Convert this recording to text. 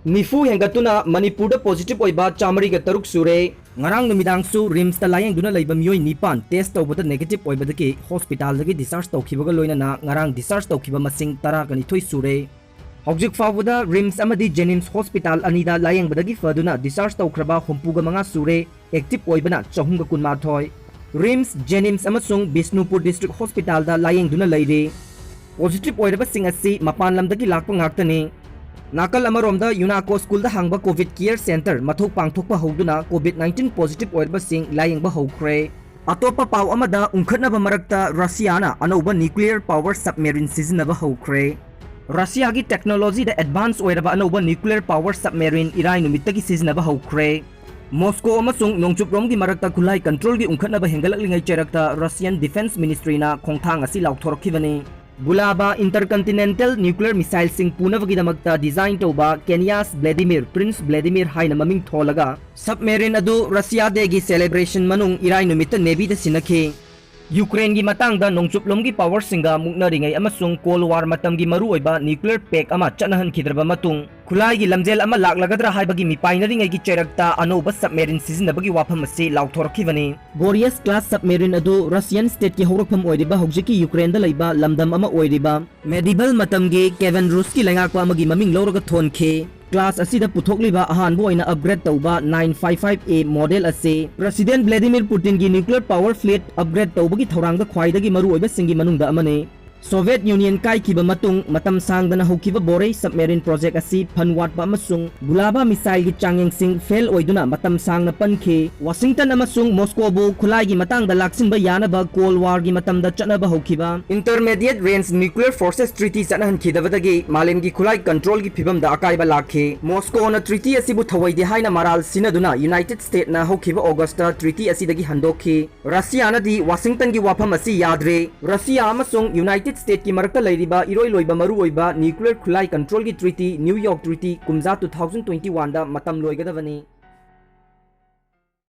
Nifu hengatuna Manipur positive oiba chamari ga taruk sure ngarang numidang su rims ta layang duna leiba mioi nipan test tawbada negative oibadaki hospital dagi discharge tawkhibaga loinana ngarang discharge tawkhiba masing tara gani thoi sure hojik fawada rims amadi jennings hospital anida layang badagi faduna discharge tawkhraba hompuga manga sure active oibana chahunga kunmathoi rims jennings amasung bisnupur district hospital da layang duna leire positive oiraba singasi mapan lamdagi lakpa ngaktani Nakal amaromda Unaco School da hangba COVID Care Center mathok pangthokpa hoduna COVID-19 positive oirba sing layengba houkhre atopa paw amada Ungkhatnaba Marakta Russiana Anouba nuclear power submarine Sijinnaba Houkhre Russia gi technology da advance oiraba Anouba nuclear power submarine irai numittagi Sijinnaba Houkhre Moscow amasung nongchupromgi marakta khulai control gi Ungkhatnaba hengalaklingai cherakta Russian Defense Ministry na khongthang asi laukthorkhibani Bulaba Intercontinental Nuclear Missile sing punavagidamagta design toba Kenya's Prince Vladimir haina maming tholaga submarine adu Russia degi celebration manung irai numita Navy da sinakhe Ukraine gi matangda nongchuplom gi power singa muknaringai amasung Cold War matam gi maruoiba nuclear pack ama chanahan khidraba matung khulai gi lamjel ama laklagadra haibagi mipainaringai gi cherakta Anouba submarine sijinnabagi wafam ase laukthorkhibani Boreas class submarine adu Russian state ki hawrakpham oiriba hojiki Ukraine da leiba lamdam ama oiriba medieval matam gi Kevin Ruski lengakpa amagi maming lawraga thonkhe Class asida puthokliba ahanbo oina upgrade tauba 955A model ase President Vladimir Putin gi nuclear power fleet upgrade taubagi thorangda khwaidagi maru oiba singi manungda amane Soviet Union kai kiba matung matam sangdana hokiba Borei submarine project asi phanwatba amasung Bulaba missile gi changyeng sing fail oiduna matam sangna pankhe Washington amasung Moscow bu khulai gi matangda laksinba yanaba Cold War gi matamda chatnaba hokiba Intermediate Range Nuclear Forces Treaty chanahan khidabadagi malem gi khulai control gi phibamda akaiba lakhe Moscow na treaty asibu thawaide haina maral sinaduna United States na hokiba August treaty asidagi handokhe Russia na di Washington gi wafam asi yadre Russia amasung United State ki marakta lairiba iroi loiba maru oiba nuclear khulai control gi treaty New York Treaty kumza 2021 da matam loigadavani